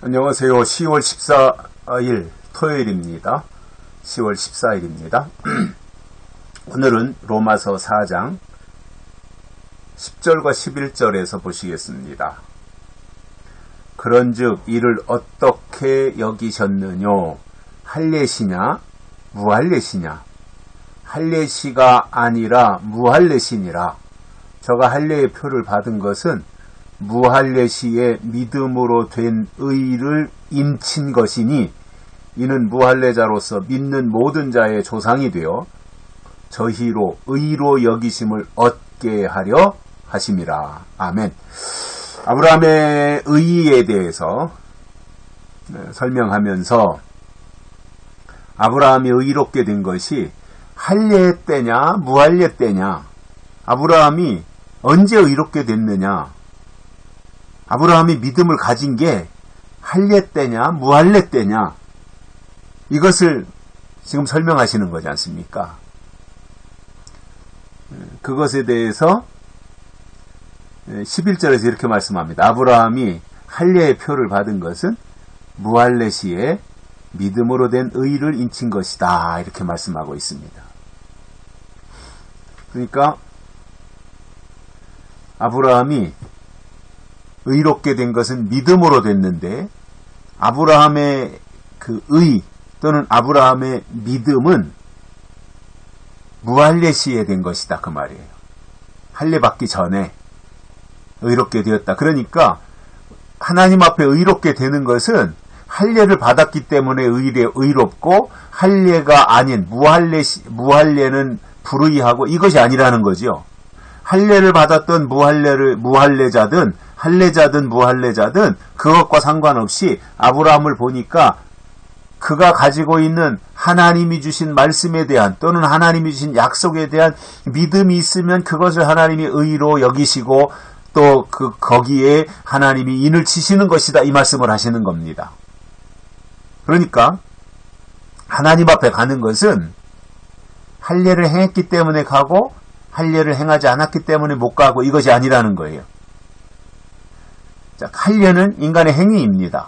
안녕하세요. 10월 14일 토요일입니다. 10월 14일입니다. 오늘은 로마서 4장 10절과 11절에서 보시겠습니다. 그런즉 이를 어떻게 여기셨느뇨? 할례시냐 무할례시냐? 할례시가 아니라 무할례시니라. 저가 할례의 표를 받은 것은 무할례시의 믿음으로 된 의를 인친 것이니 이는 무할례자로서 믿는 모든 자의 조상이 되어 저희로 의로 여기심을 얻게 하려 하심이라. 아멘. 아브라함의 의에 대해서 설명하면서 아브라함이 의롭게 된 것이 할례 때냐 무할례 때냐, 아브라함이 언제 의롭게 됐느냐, 아브라함이 믿음을 가진 게 할례 때냐 무할례 때냐, 이것을 지금 설명하시는 거지 않습니까? 그것에 대해서 11절에서 이렇게 말씀합니다. 아브라함이 할례의 표를 받은 것은 무할례 시에 믿음으로 된 의를 인친 것이다, 이렇게 말씀하고 있습니다. 그러니까 아브라함이 의롭게 된 것은 믿음으로 됐는데, 아브라함의 그 의 또는 아브라함의 믿음은 무할례 시에 된 것이다, 그 말이에요. 할례 받기 전에 의롭게 되었다. 그러니까 하나님 앞에 의롭게 되는 것은 할례를 받았기 때문에 의롭고, 할례가 아닌 무할례는 불의하고 이것이 아니라는 거죠. 할례를 받았던 무할례자든 할례자든 무할례자든 그것과 상관없이 아브라함을 보니까 그가 가지고 있는 하나님이 주신 말씀에 대한 또는 하나님이 주신 약속에 대한 믿음이 있으면 그것을 하나님이 의로 여기시고 또 거기에 하나님이 인을 치시는 것이다, 이 말씀을 하시는 겁니다. 그러니까 하나님 앞에 가는 것은 할례를 행했기 때문에 가고 할례를 행하지 않았기 때문에 못 가고 이것이 아니라는 거예요. 자, 할례는 인간의 행위입니다.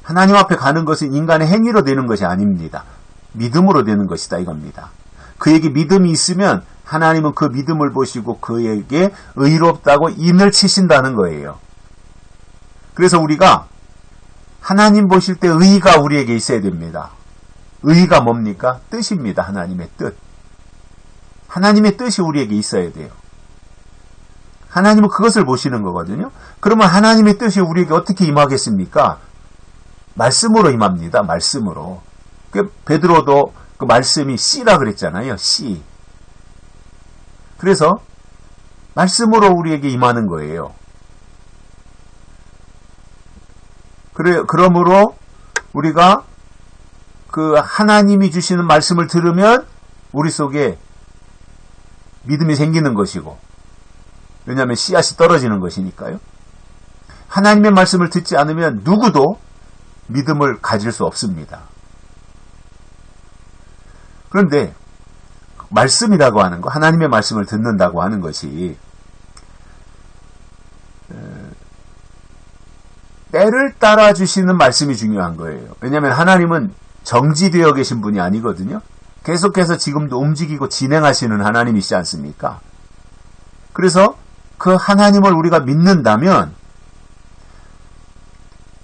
하나님 앞에 가는 것은 인간의 행위로 되는 것이 아닙니다. 믿음으로 되는 것이다, 이겁니다. 그에게 믿음이 있으면 하나님은 그 믿음을 보시고 그에게 의롭다고 인을 치신다는 거예요. 그래서 우리가 하나님 보실 때 의가 우리에게 있어야 됩니다. 의가 뭡니까? 뜻입니다. 하나님의 뜻. 하나님의 뜻이 우리에게 있어야 돼요. 하나님은 그것을 보시는 거거든요. 그러면 하나님의 뜻이 우리에게 어떻게 임하겠습니까? 말씀으로 임합니다. 말씀으로. 베드로도 그 말씀이 씨라 그랬잖아요. 씨. 그래서 말씀으로 우리에게 임하는 거예요. 그러므로 우리가 그 하나님이 주시는 말씀을 들으면 우리 속에 믿음이 생기는 것이고, 왜냐하면 씨앗이 떨어지는 것이니까요. 하나님의 말씀을 듣지 않으면 누구도 믿음을 가질 수 없습니다. 그런데 말씀이라고 하는 거, 하나님의 말씀을 듣는다고 하는 것이 때를 따라 주시는 말씀이 중요한 거예요. 왜냐하면 하나님은 정지되어 계신 분이 아니거든요. 계속해서 지금도 움직이고 진행하시는 하나님이시지 않습니까? 그래서 그 하나님을 우리가 믿는다면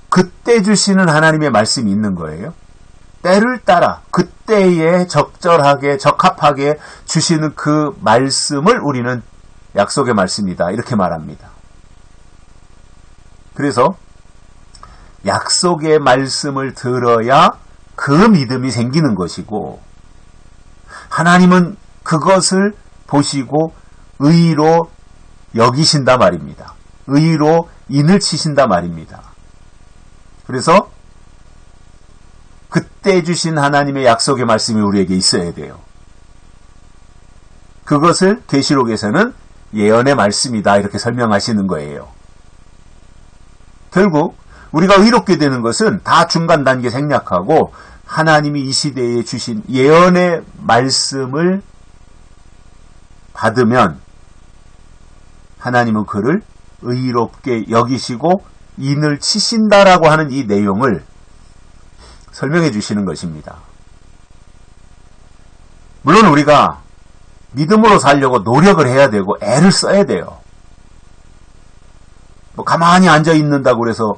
그때 주시는 하나님의 말씀이 있는 거예요. 때를 따라 그때에 적절하게 적합하게 주시는 그 말씀을 우리는 약속의 말씀이다, 이렇게 말합니다. 그래서 약속의 말씀을 들어야 그 믿음이 생기는 것이고, 하나님은 그것을 보시고 의로 여기신다 말입니다. 의로 인을 치신다 말입니다. 그래서 그때 주신 하나님의 약속의 말씀이 우리에게 있어야 돼요. 그것을 계시록에서는 예언의 말씀이다, 이렇게 설명하시는 거예요. 결국 우리가 의롭게 되는 것은 다 중간 단계 생략하고 하나님이 이 시대에 주신 예언의 말씀을 받으면 하나님은 그를 의롭게 여기시고 인을 치신다라고 하는 이 내용을 설명해 주시는 것입니다. 물론 우리가 믿음으로 살려고 노력을 해야 되고 애를 써야 돼요. 뭐 가만히 앉아 있는다고 그래서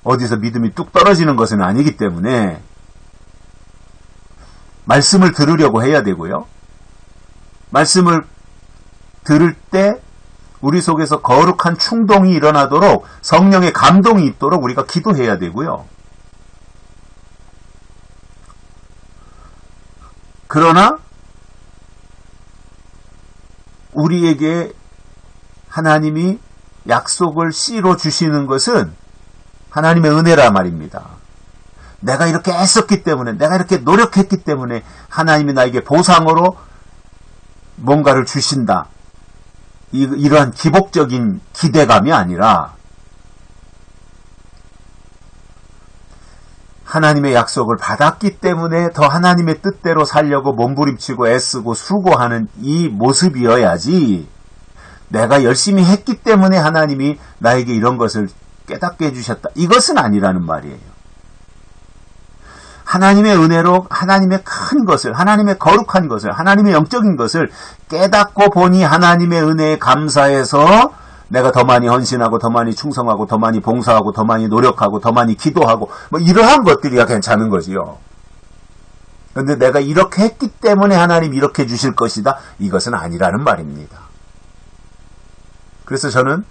어디서 믿음이 뚝 떨어지는 것은 아니기 때문에 말씀을 들으려고 해야 되고요. 말씀을 들을 때 우리 속에서 거룩한 충동이 일어나도록 성령의 감동이 있도록 우리가 기도해야 되고요. 그러나 우리에게 하나님이 약속을 씨로 주시는 것은 하나님의 은혜라 말입니다. 내가 이렇게 애썼기 때문에, 내가 이렇게 노력했기 때문에 하나님이 나에게 보상으로 뭔가를 주신다. 이러한 기복적인 기대감이 아니라 하나님의 약속을 받았기 때문에 더 하나님의 뜻대로 살려고 몸부림치고 애쓰고 수고하는 이 모습이어야지, 내가 열심히 했기 때문에 하나님이 나에게 이런 것을 깨닫게 해주셨다, 이것은 아니라는 말이에요. 하나님의 은혜로 하나님의 큰 것을, 하나님의 거룩한 것을, 하나님의 영적인 것을 깨닫고 보니 하나님의 은혜에 감사해서 내가 더 많이 헌신하고 더 많이 충성하고 더 많이 봉사하고 더 많이 노력하고 더 많이 기도하고 뭐 이러한 것들이야 괜찮은 거지요. 그런데 내가 이렇게 했기 때문에 하나님 이렇게 주실 것이다, 이것은 아니라는 말입니다. 그래서 저는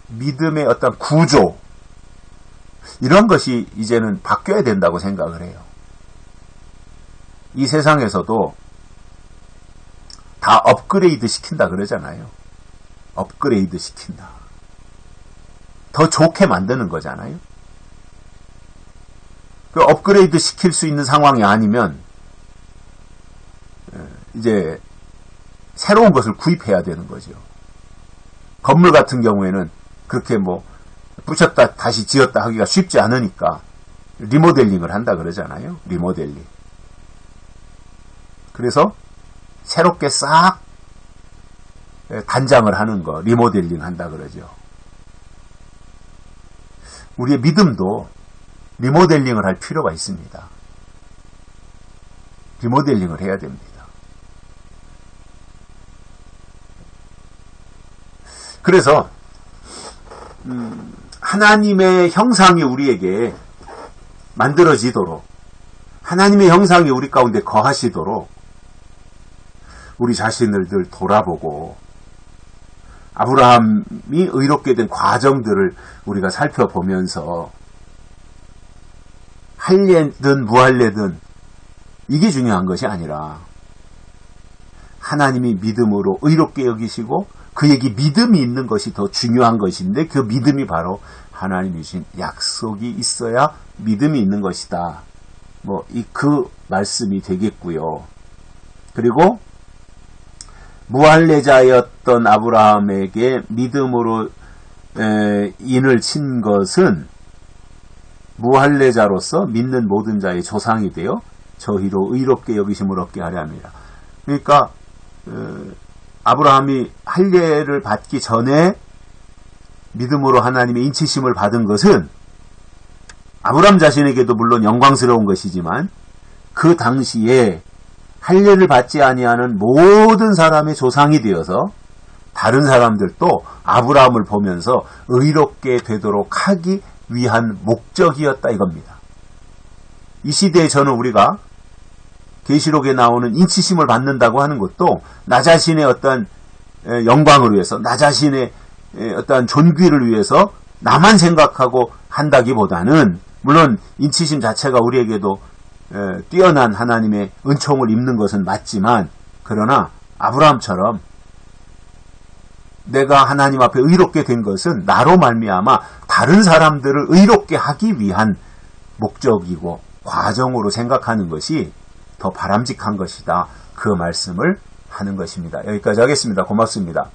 믿음의 어떤 구조, 이런 것이 이제는 바뀌어야 된다고 생각을 해요. 이 세상에서도 다 업그레이드 시킨다 그러잖아요. 업그레이드 시킨다. 더 좋게 만드는 거잖아요. 그 업그레이드 시킬 수 있는 상황이 아니면 이제 새로운 것을 구입해야 되는 거죠. 건물 같은 경우에는 그렇게 뭐 부셨다 다시 지었다 하기가 쉽지 않으니까 리모델링을 한다 그러잖아요. 리모델링. 그래서 새롭게 싹 단장을 하는 거, 리모델링 한다 그러죠. 우리의 믿음도 리모델링을 할 필요가 있습니다. 리모델링을 해야 됩니다. 그래서 하나님의 형상이 우리에게 만들어지도록, 하나님의 형상이 우리 가운데 거하시도록 우리 자신을 늘 돌아보고 아브라함이 의롭게 된 과정들을 우리가 살펴보면서 할례든 무할례든 이게 중요한 것이 아니라 하나님이 믿음으로 의롭게 여기시고 그에게 믿음이 있는 것이 더 중요한 것인데, 그 믿음이 바로 하나님이 주신 약속이 있어야 믿음이 있는 것이다. 그 말씀이 되겠고요. 그리고 무할례자였던 아브라함에게 믿음으로 인을 친 것은 무할례자로서 믿는 모든 자의 조상이 되어 저희로 의롭게 여기심을 얻게 하려 합니다. 그러니까 아브라함이 할례를 받기 전에 믿음으로 하나님의 인치심을 받은 것은 아브라함 자신에게도 물론 영광스러운 것이지만 그 당시에 할례를 받지 아니하는 모든 사람의 조상이 되어서 다른 사람들도 아브라함을 보면서 의롭게 되도록 하기 위한 목적이었다 이겁니다. 이 시대에 저는 우리가 계시록에 나오는 인치심을 받는다고 하는 것도 나 자신의 어떤 영광을 위해서, 나 자신의 어떤 존귀를 위해서 나만 생각하고 한다기보다는, 물론 인치심 자체가 우리에게도 뛰어난 하나님의 은총을 입는 것은 맞지만, 그러나 아브라함처럼 내가 하나님 앞에 의롭게 된 것은 나로 말미암아 다른 사람들을 의롭게 하기 위한 목적이고 과정으로 생각하는 것이 더 바람직한 것이다. 그 말씀을 하는 것입니다. 여기까지 하겠습니다. 고맙습니다.